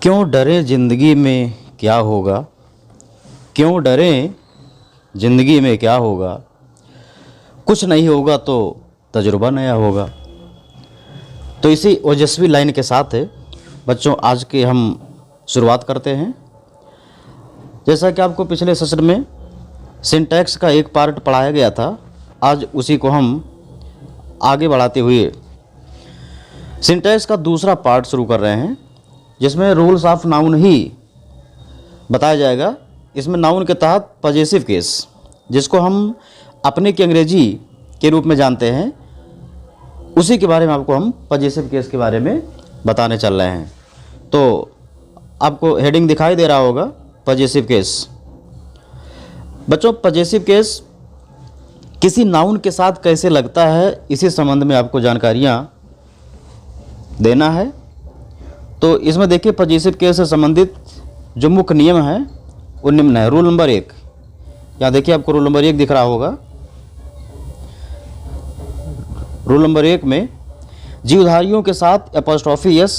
क्यों डरे ज़िंदगी में क्या होगा, क्यों डरे ज़िंदगी में क्या होगा, कुछ नहीं होगा तो तजुर्बा नया होगा। तो इसी ओजस्वी लाइन के साथ बच्चों आज के हम शुरुआत करते हैं। जैसा कि आपको पिछले सेशन में सिंटैक्स का एक पार्ट पढ़ाया गया था, आज उसी को हम आगे बढ़ाते हुए सिंटैक्स का दूसरा पार्ट शुरू कर रहे हैं, जिसमें रूल्स ऑफ नाउन ही बताया जाएगा। इसमें नाउन के तहत पॉजेसिव केस, जिसको हम अपने की अंग्रेजी के रूप में जानते हैं, उसी के बारे में आपको हम पॉजेसिव केस के बारे में बताने चल रहे हैं। तो आपको हेडिंग दिखाई दे रहा होगा, पॉजेसिव केस। बच्चों, पॉजेसिव केस किसी नाउन के साथ कैसे लगता है, इसी संबंध में आपको जानकारियाँ देना है। तो इसमें देखिए, पॉजेसिव केस से संबंधित जो मुख्य नियम है वो निम्न है। रूल नंबर 1, यहाँ देखिए आपको रूल नंबर 1 दिख रहा होगा। रूल नंबर 1 में जीवधारियों के साथ एपोस्ट्रोफी एस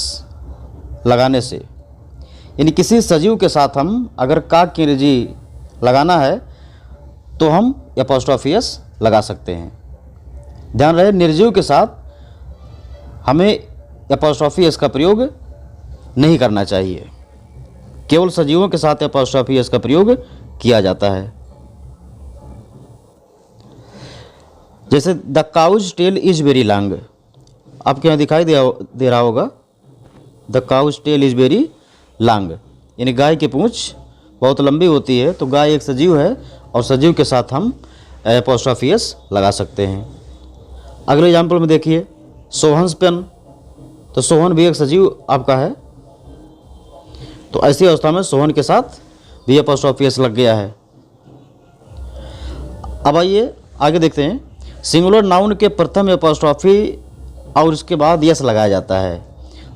लगाने से, यानी किसी सजीव के साथ हम अगर काक की अंग्रेजी लगाना है तो हम एपोस्ट्रोफी एस लगा सकते हैं। ध्यान रहे, निर्जीव के साथ हमें एपोस्ट्रोफी एस का प्रयोग नहीं करना चाहिए, केवल सजीवों के साथ एपोस्ट्रोफी एस का प्रयोग किया जाता है। जैसे the cow's tail is very long, आपके यहाँ दिखाई दे रहा होगा, the cow's tail is very long, यानी गाय की पूंछ बहुत लंबी होती है। तो गाय एक सजीव है और सजीव के साथ हम एपोस्ट्रोफी एस लगा सकते हैं। अगले एग्जाम्पल में देखिए, सोहन्स पेन, तो सोहन भी एक सजीव आपका है, तो ऐसी अवस्था में सोहन के साथ भी एपोस्ट्रोफी एस लग गया है। अब आइए आगे देखते हैं। सिंगुलर नाउन के प्रथम एपोस्ट्रोफी और उसके बाद यस लगाया जाता है,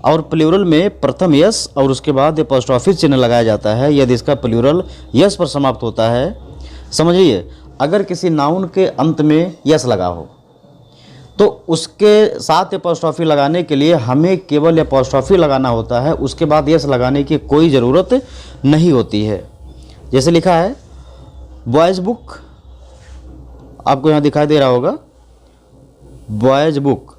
और प्लूरल में प्रथम यस और उसके बाद एपोस्ट्रोफी चिन्ह लगाया जाता है यदि इसका प्लूरल यस पर समाप्त होता है। समझिए, अगर किसी नाउन के अंत में यस लगा हो तो उसके साथ एपोस्ट्रोफी लगाने के लिए हमें केवल एपोस्ट्रोफी लगाना होता है, उसके बाद यस लगाने की कोई ज़रूरत नहीं होती है। जैसे लिखा है बॉयज़ बुक, आपको यहाँ दिखाई दे रहा होगा, बॉयज़ बुक।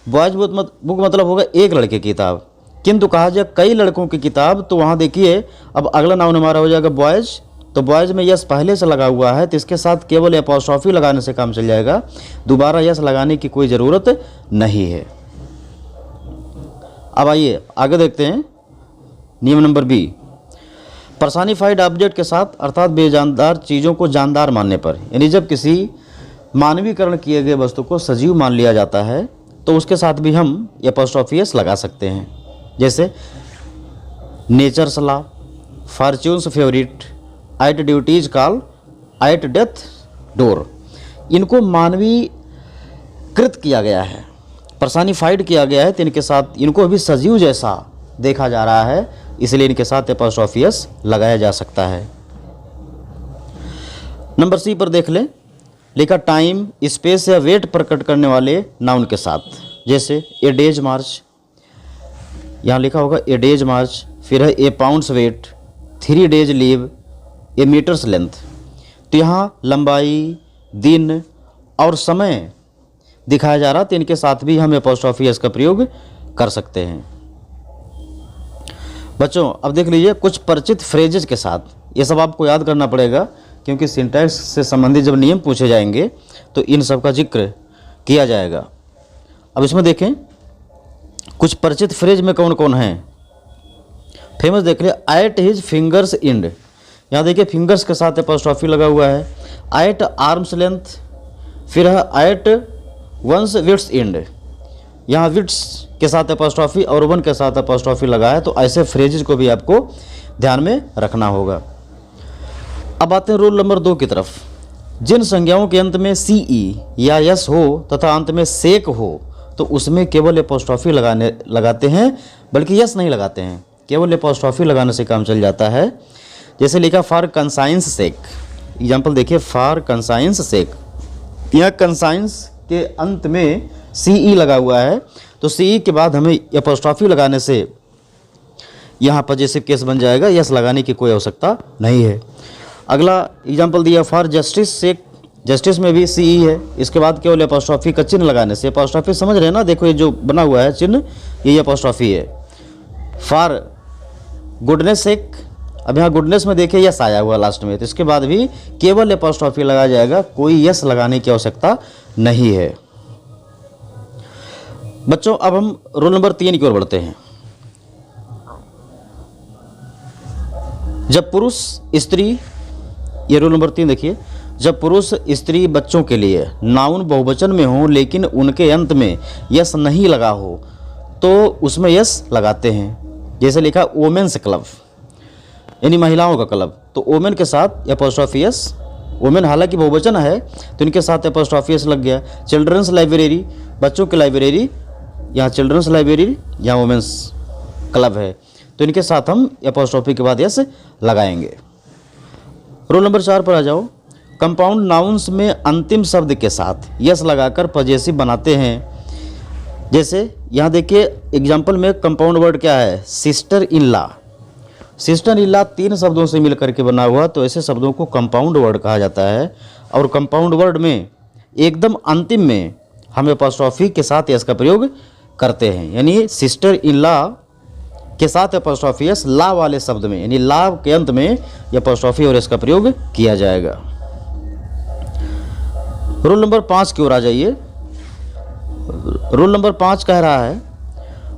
बॉयज़ बुक मतलब होगा एक लड़के की किताब, किंतु कहा जाए कई लड़कों की किताब, तो वहाँ देखिए अब अगला नाउन हमारा हो जाएगा बॉयज़। तो बॉयज़ में यस पहले से लगा हुआ है, तो इसके साथ केवल एपोस्ट्रोफी लगाने से काम चल जाएगा, दोबारा यस लगाने की कोई ज़रूरत नहीं है। अब आइए आगे देखते हैं नियम नंबर बी। पर्सनिफाइड ऑब्जेक्ट के साथ अर्थात बेजानदार चीज़ों को जानदार मानने पर, यानी जब किसी मानवीकरण किए गए वस्तु को सजीव मान लिया जाता है तो उसके साथ भी हम एपोस्ट्रोफी एस लगा सकते हैं। जैसे nature's law, fortune's favourite, at duty's call, at death door, इनको मानवीकृत किया गया है, पर्सनिफाइड किया गया है, तो इनके साथ इनको भी सजीव जैसा देखा जा रहा है, इसलिए इनके साथ एपोस्ट्रोफी एस लगाया जा सकता है। नंबर सी पर देख लें, लिखा टाइम, स्पेस या वेट प्रकट करने वाले नाउन के साथ, जैसे ए डेज मार्च, यहाँ लिखा होगा ए डेज मार्च, फिर है ए पाउंड्स वेट, 3 डेज लीव, ए मीटर्स लेंथ। तो यहाँ लंबाई, दिन और समय दिखाया जा रहा, तो इनके साथ भी हम एपोस्ट्रोफी एस का प्रयोग कर सकते हैं। बच्चों, अब देख लीजिए कुछ परिचित फ्रेजेज के साथ, ये सब आपको याद करना पड़ेगा क्योंकि सिंटैक्स से संबंधित जब नियम पूछे जाएंगे तो इन सब का जिक्र किया जाएगा। अब इसमें देखें कुछ परिचित फ्रेज में कौन कौन हैं। फेमस देख लिया, एट हिज फिंगर्स एंड, यहाँ देखिए फिंगर्स के साथ एपोस्ट्रोफी लगा हुआ है। एट आर्म्स लेंथ, फिर है एट वंस विड्स एंड, यहाँ विड्स के साथ एपोस्ट्रोफी और वन के साथ एपोस्ट्रोफी लगा है, तो ऐसे फ्रेजेज को भी आपको ध्यान में रखना होगा। अब आते हैं रूल नंबर 2 की तरफ। जिन संज्ञाओं के अंत में सीई या यस हो तथा अंत में सेक हो तो उसमें केवल एपोस्ट्रोफी लगाते हैं, बल्कि यस नहीं लगाते हैं, केवल एपोस्ट्रोफी लगाने से काम चल जाता है। जैसे लिखा फॉर कंसाइंस सेक, एग्जाम्पल देखिए, फॉर कंसाइंस सेक, यहाँ कंसाइंस के अंत में सीई लगा हुआ है, तो सीई के बाद हमें एपोस्ट्रोफी लगाने से यहाँ पजेसिव केस बन जाएगा, यस लगाने की कोई आवश्यकता नहीं है। अगला एग्जाम्पल दिया फॉर जस्टिस से, जस्टिस में भी सी है, इसके बाद केवल एपोस्ट्रॉफी का चिन्ह लगाने से, एपोस्ट्रॉफी समझ रहे हैं ना, देखो ये जो बना हुआ है चिन्ह ये एपोस्ट्रॉफी है। फॉर गुडनेस सेक, अब यहाँ गुडनेस में देखिए यस आया हुआ लास्ट में, तो इसके बाद भी केवल एपोस्ट्रॉफी लगाया जाएगा, कोई यस लगाने की आवश्यकता नहीं है। बच्चों अब हम रोल नंबर 3 की ओर बढ़ते हैं। जब पुरुष स्त्री, ये रोल नंबर 3 देखिए, जब पुरुष स्त्री बच्चों के लिए नाउन बहुवचन में हो लेकिन उनके अंत में यस नहीं लगा हो तो उसमें यस लगाते हैं। जैसे लिखा वोमेन्स क्लब, यानी महिलाओं का क्लब, तो वोमेन के साथ एपोस्ट्रॉफी यस, वोमेन हालांकि बहुवचन है तो इनके साथ एपोस्ट्रॉफी यस लग गया। चिल्ड्रंस लाइब्रेरी, बच्चों की लाइब्रेरी, यहाँ चिल्ड्रंस लाइब्रेरी, यहाँ वोमेन्स क्लब है तो इनके साथ हम एपोस्ट्रॉफी के बाद यस लगाएंगे। रोल नंबर 4 पर आ जाओ। कंपाउंड नाउन्स में अंतिम शब्द के साथ यस लगाकर पजेसिव बनाते हैं। जैसे यहाँ देखिए एग्जाम्पल में कंपाउंड वर्ड क्या है, sister in law. Sister in law 3 शब्दों से मिल करके बना हुआ, तो ऐसे शब्दों को कंपाउंड वर्ड कहा जाता है। और कंपाउंड वर्ड में एकदम अंतिम में हम एपोस्ट्रॉफी के साथ यस का प्रयोग करते हैं, यानी सिस्टर इन लॉ के साथ एपोस्ट्रॉफी यस ला वाले शब्द में, यानी ला के अंत में एपोस्ट्रॉफी और इसका प्रयोग किया जाएगा। रोल नंबर 5 की ओर आ जाइए। रोल नंबर 5 कह रहा है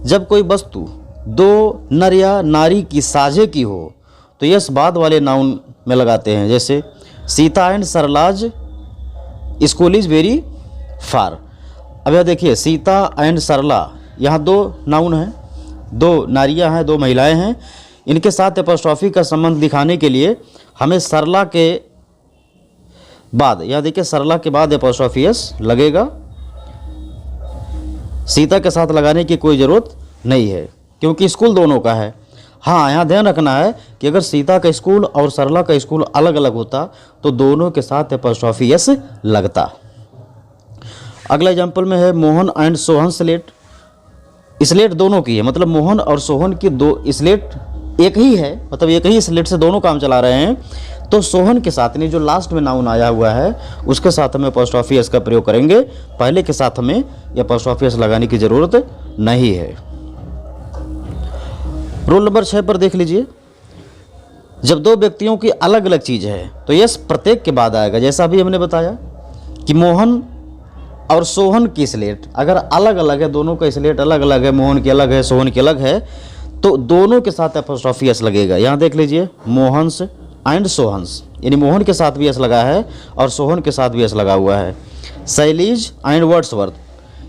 जब कोई वस्तु 2 नर या नारी की साझे की हो तो यस बाद वाले नाउन में लगाते हैं। जैसे Sita and Sarla's school is very far. अब यह देखिए सीता एंड सरला, यहाँ 2 नाउन हैं, 2 नारियां हैं, 2 महिलाएं हैं, इनके साथ एपोस्ट्रॉफी का संबंध दिखाने के लिए हमें सरला के बाद, यहाँ देखिए सरला के बाद एपोस्ट्रॉफी यस लगेगा। सीता के साथ लगाने की कोई ज़रूरत नहीं है क्योंकि स्कूल दोनों का है। हाँ, यहाँ ध्यान रखना है कि अगर सीता का स्कूल और सरला का स्कूल अलग अलग होता तो दोनों के साथ एपोस्ट्रॉफी यस लगता। अगला एग्जाम्पल में है Mohan and Sohan slate. Slate दोनों की है, मतलब मोहन और सोहन की 2 स्लेट एक ही है, मतलब एक ही स्लेट से दोनों काम चला रहे हैं। तो सोहन के साथ नहीं, जो लास्ट में नाउन आया हुआ है उसके साथ हमें एपोस्ट्रॉफी एस का प्रयोग करेंगे, पहले के साथ हमें एपोस्ट्रॉफी एस लगाने की ज़रूरत नहीं है। रोल नंबर 6 पर देख लीजिए। जब 2 व्यक्तियों की अलग अलग चीज़ है तो यस प्रत्येक के बाद आएगा। जैसा अभी हमने बताया कि मोहन और सोहन की स्लेट अगर अलग अलग है, दोनों का स्लेट अलग अलग है, मोहन की अलग है, सोहन की अलग है, तो दोनों के साथ एपोस्ट्रॉफी एस लगेगा। यहाँ देख लीजिए मोहन्स एंड सोहन्स, यानी मोहन के साथ भी एस लगा है और सोहन के साथ भी एस लगा हुआ है। शैलीज एंड वर्ड्सवर्थ,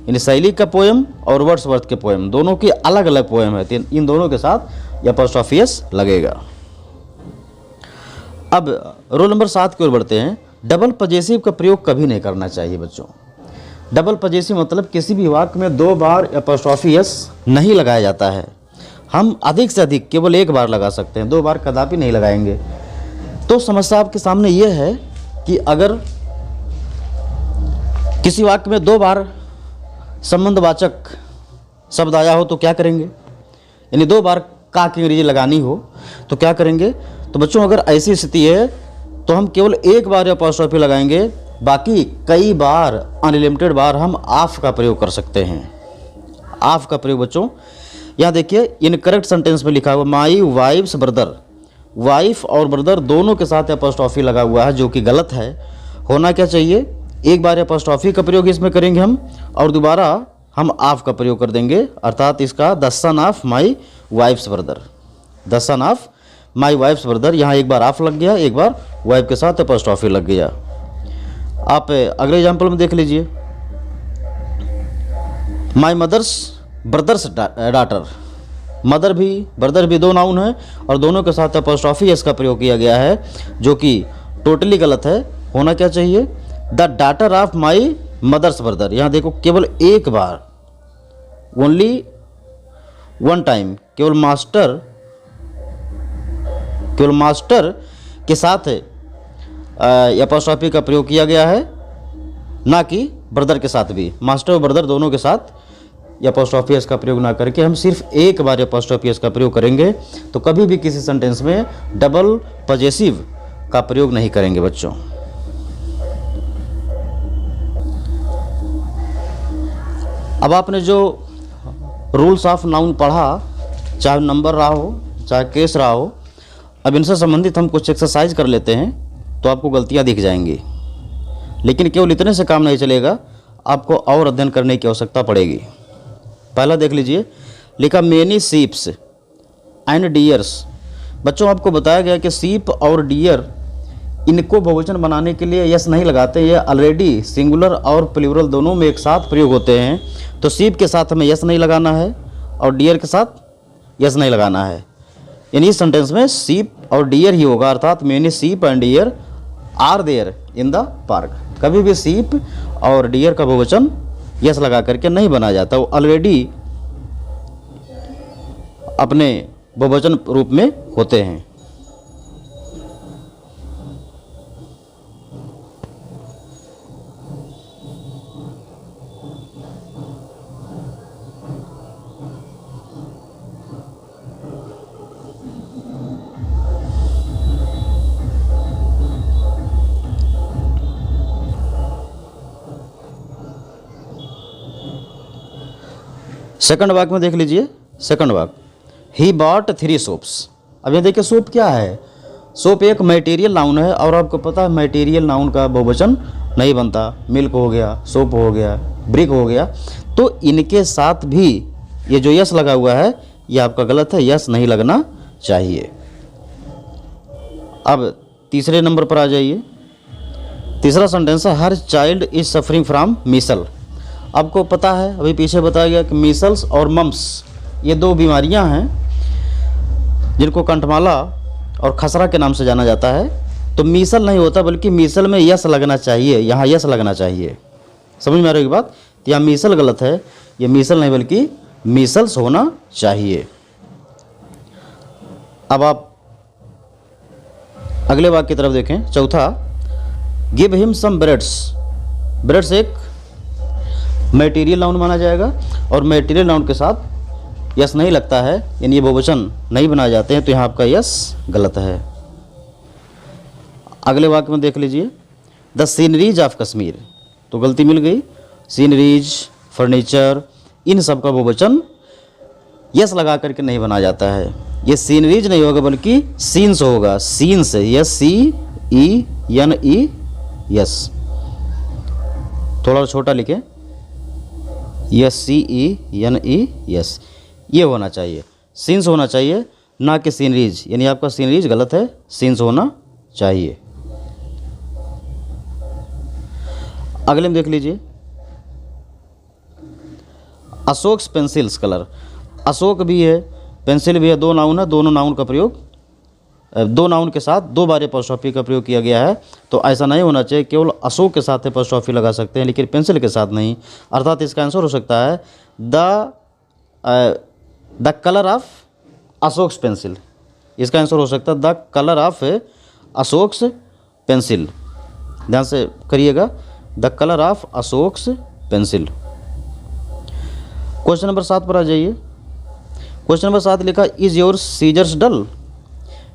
यानी शैली का पोएम और वर्ड्सवर्थ के पोएम दोनों की अलग अलग पोएम है, इन दोनों के साथ एपोस्ट्रॉफी एस लगेगा। अब रोल नंबर 7 की ओर बढ़ते हैं। डबल पजेसिव का प्रयोग कभी नहीं करना चाहिए बच्चों। डबल पजेसिव मतलब किसी भी वाक्य में 2 बार एपोस्ट्रॉफी एस नहीं लगाया जाता है। हम अधिक से अधिक केवल 1 बार लगा सकते हैं, 2 बार कदापि नहीं लगाएंगे। तो समस्या आपके सामने ये है कि अगर किसी वाक्य में 2 बार संबंधवाचक शब्द आया हो तो क्या करेंगे, यानी 2 बार का की अंग्रेजी लगानी हो तो क्या करेंगे। तो बच्चों अगर ऐसी स्थिति है तो हम केवल 1 बार एपोस्ट्रॉफी लगाएंगे, बाकी कई बार अनलिमिटेड बार हम ऑफ का प्रयोग कर सकते हैं। ऑफ का प्रयोग बच्चों यहाँ देखिए इनकरेक्ट सेंटेंस में लिखा हुआ माई वाइफ्स ब्रदर, वाइफ और ब्रदर दोनों के साथ एपोस्ट्रॉफी लगा हुआ है जो कि गलत है। होना क्या चाहिए, 1 बार एपोस्ट्रॉफी का प्रयोग इसमें करेंगे हम और दोबारा हम ऑफ का प्रयोग कर देंगे, अर्थात इसका the son of my wife's brother, the son of my wife's brother. यहाँ 1 बार ऑफ लग गया, 1 बार वाइफ के साथ एपोस्ट्रॉफी लग गया। आप अगले एग्जाम्पल में देख लीजिए my mother's brother's daughter, mother भी ब्रदर भी 2 नाउन है और दोनों के साथ एपोस्ट्रॉफी एस का प्रयोग किया गया है जो कि टोटली गलत है। होना क्या चाहिए, the daughter of my mother's brother. यहाँ देखो केवल 1 बार, ओनली 1 टाइम, केवल मास्टर के साथ एपोस्ट्रॉफी का प्रयोग किया गया है, ना कि ब्रदर के साथ भी। मास्टर और ब्रदर दोनों के साथ या apostrophe s का प्रयोग ना करके हम सिर्फ एक बार apostrophe s का प्रयोग करेंगे, तो कभी भी किसी सेंटेंस में डबल पजेसिव का प्रयोग नहीं करेंगे बच्चों। अब आपने जो रूल्स ऑफ नाउन पढ़ा, चाहे नंबर रहा हो चाहे केस रहा हो, अब इनसे संबंधित हम कुछ एक्सरसाइज कर लेते हैं तो आपको गलतियां दिख जाएंगी। लेकिन केवल इतने से काम नहीं चलेगा, आपको और अध्ययन करने की आवश्यकता पड़ेगी। पहला देख लीजिए, लिखा मेनी सीप्स एंड डियर्स। बच्चों आपको बताया गया कि सीप और डियर इनको बहुवचन बनाने के लिए यस नहीं लगाते, ये ऑलरेडी सिंगुलर और प्लूरल दोनों में एक साथ प्रयोग होते हैं। तो सीप के साथ हमें यस नहीं लगाना है और डियर के साथ यस नहीं लगाना है। यानी इस सेंटेंस में सीप और डियर ही होगा, अर्थात many sheep and deer are there in the park. कभी भी सीप और डियर का बहुवचन यस लगा करके नहीं बना जाता, वो ऑलरेडी अपने बहुवचन रूप में होते हैं। सेकंड वाक्य में देख लीजिए, सेकंड वाक्य, ही बॉट 3 सोप्स। अब ये देखिए सोप क्या है, सोप एक मटेरियल नाउन है और आपको पता है मटेरियल नाउन का बहुवचन नहीं बनता। मिल्क हो गया, सोप हो गया, ब्रिक हो गया, तो इनके साथ भी ये जो यस लगा हुआ है ये आपका गलत है, यस नहीं लगना चाहिए। अब तीसरे नंबर पर आ जाइए। तीसरा सेंटेंस है हर child is suffering from measle. आपको पता है, अभी पीछे बताया गया कि मीसल्स और मम्स ये 2 बीमारियां हैं जिनको कंठमाला और खसरा के नाम से जाना जाता है। तो मीसल नहीं होता, बल्कि मीसल में यस लगना चाहिए, यहाँ यस लगना चाहिए। समझ में आ रही है बात? तो यहाँ मीसल गलत है, ये मीसल नहीं बल्कि मीसल्स होना चाहिए। अब आप अगले वाक्य की तरफ देखें, चौथा, give him some breads. Breads एक मटेरियल नाउन माना जाएगा और मटेरियल नाउन के साथ यस नहीं लगता है, यानी ये बहुवचन नहीं बनाए जाते हैं, तो यहाँ आपका यस गलत है। अगले वाक्य में देख लीजिए, द सीनरीज ऑफ कश्मीर। तो गलती मिल गई, सीनरीज, फर्नीचर, इन सब का बहुवचन यस लगा करके नहीं बना जाता है। ये सीनरीज नहीं होगा बल्कि सीन्स होगा, सीन्स, SCENE यस, थोड़ा छोटा लिखें, SCENE यस, ये होना चाहिए, सीन्स होना चाहिए, ना कि सीनरीज। यानी आपका सीनरीज गलत है, सीन्स होना चाहिए। अगले में देख लीजिए, अशोक्स पेंसिल्स कलर। अशोक भी है, पेंसिल भी है, 2 नाउन है, दोनों नाउन का प्रयोग 2 नाउन के साथ 2 बार एपोस्ट्रोफी का प्रयोग किया गया है। तो ऐसा नहीं होना चाहिए, केवल अशोक के साथ एपोस्ट्रोफी लगा सकते हैं लेकिन पेंसिल के साथ नहीं। अर्थात इसका आंसर हो सकता है the colour of Ashok's pencil. इसका आंसर हो सकता है the colour of Ashok's pencil. ध्यान से करिएगा, the colour of Ashok's pencil. Question number 7 पर आ जाइए। क्वेश्चन नंबर 7 लिखा, इज योर सीजर्स डल।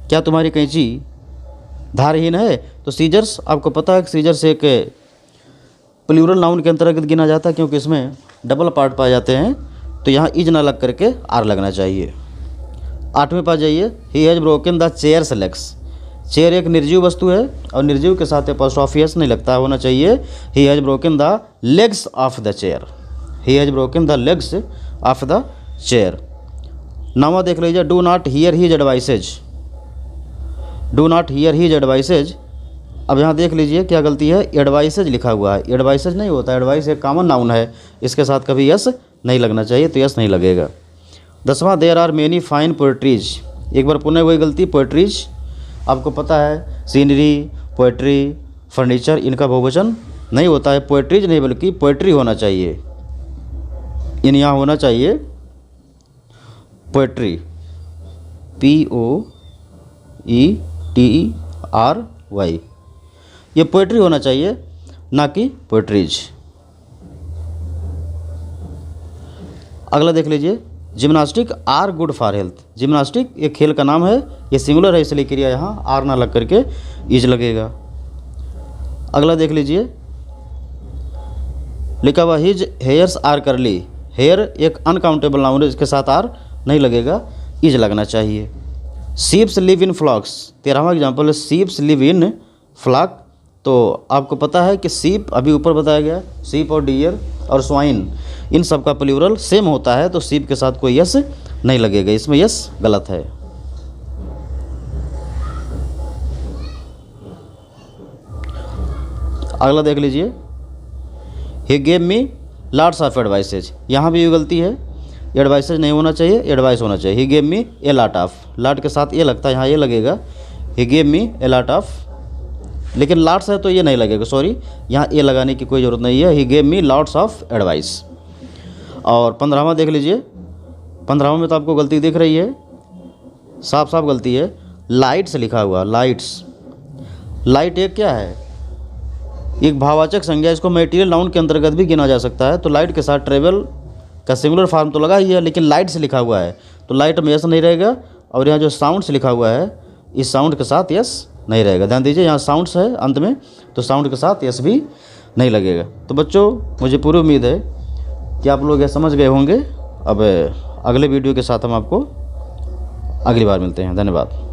क्या तुम्हारी कैंची धारहीन है? तो सीजर्स, आपको पता है कि सीजर्स एक प्लूरल नाउन के अंतर्गत गिना जाता है क्योंकि इसमें डबल पार्ट पाए जाते हैं, तो यहाँ इज ना लग करके आर लगना चाहिए। 8वें पर जाइए, ही has broken the chairs legs. Chair एक निर्जीव वस्तु है और निर्जीव के साथ एपोस्ट्रोफी एस नहीं लगता, होना चाहिए he has broken the legs of the chair. He has broken the legs of the chair. 9वां देख लीजिए, do not hear his advices. Do not hear his advices. अब यहाँ देख लीजिए क्या गलती है, एडवाइसेज लिखा हुआ है, एडवाइसेज नहीं होता। एडवाइस एक कॉमन नाउन है, इसके साथ कभी यस नहीं लगना चाहिए, तो यस नहीं लगेगा। 10वां, there are many fine poetries. एक बार पुनः वही गलती, पोएट्रीज आपको पता है सीनरी, पोएट्री, फर्नीचर, इनका बहुवचन नहीं होता है। पोएट्रीज नहीं बल्कि पोएट्री होना चाहिए, इन यहाँ होना चाहिए पोएट्री, POETRY। ये पोएट्री होना चाहिए, ना कि पोएट्रीज। अगला देख लीजिए, gymnastic are good for health. Gymnastic एक खेल का नाम है, ये सिंगुलर है इसलिए क्रिया यहाँ आर ना लग करके इज लगेगा। अगला देख लीजिए, लिखा हुआ हिज हेयर्स आर करली। हेयर एक अनकाउंटेबल नाउन है, इसके साथ आर नहीं लगेगा, इज लगना चाहिए। शीप्स लिव इन फ्लॉक्स, 13वां एग्जाम्पल है शीप्स लिव इन फ्लॉक। तो आपको पता है कि शीप अभी ऊपर बताया गया, शीप और डियर और स्वाइन इन सब का प्लूरल सेम होता है, तो शीप के साथ कोई यस नहीं लगेगा, इसमें यस गलत है। अगला देख लीजिए, he gave me lots of advices. यहाँ भी ये गलती है, एडवाइसेज नहीं होना चाहिए, एडवाइस होना चाहिए। He gave me a lot of, lot के साथ ये लगता है, यहाँ ये लगेगा he gave me a lot of, लेकिन लॉट्स है तो ये नहीं लगेगा, सॉरी यहाँ ए लगाने की कोई ज़रूरत नहीं है। He gave me lots of advice. और 15वां देख लीजिए, 15वां में तो आपको गलती दिख रही है, साफ साफ गलती है, लाइट्स लिखा हुआ, लाइट्स। लाइट एक क्या है, एक भाववाचक संज्ञा, इसको मटेरियल नाउन के अंतर्गत भी गिना जा सकता है। तो लाइट के साथ ट्रेवल का सिंगुलर फॉर्म तो लगा ही है, लेकिन लाइट से लिखा हुआ है तो लाइट में यस नहीं रहेगा। और यहाँ जो साउंड्स लिखा हुआ है, इस साउंड के साथ यस नहीं रहेगा। ध्यान दीजिए, यहाँ साउंड्स है अंत में, तो साउंड के साथ यस भी नहीं लगेगा। तो बच्चों, मुझे पूरी उम्मीद है कि आप लोग ये समझ गए होंगे। अब अगले वीडियो के साथ हम आपको अगली बार मिलते हैं। धन्यवाद।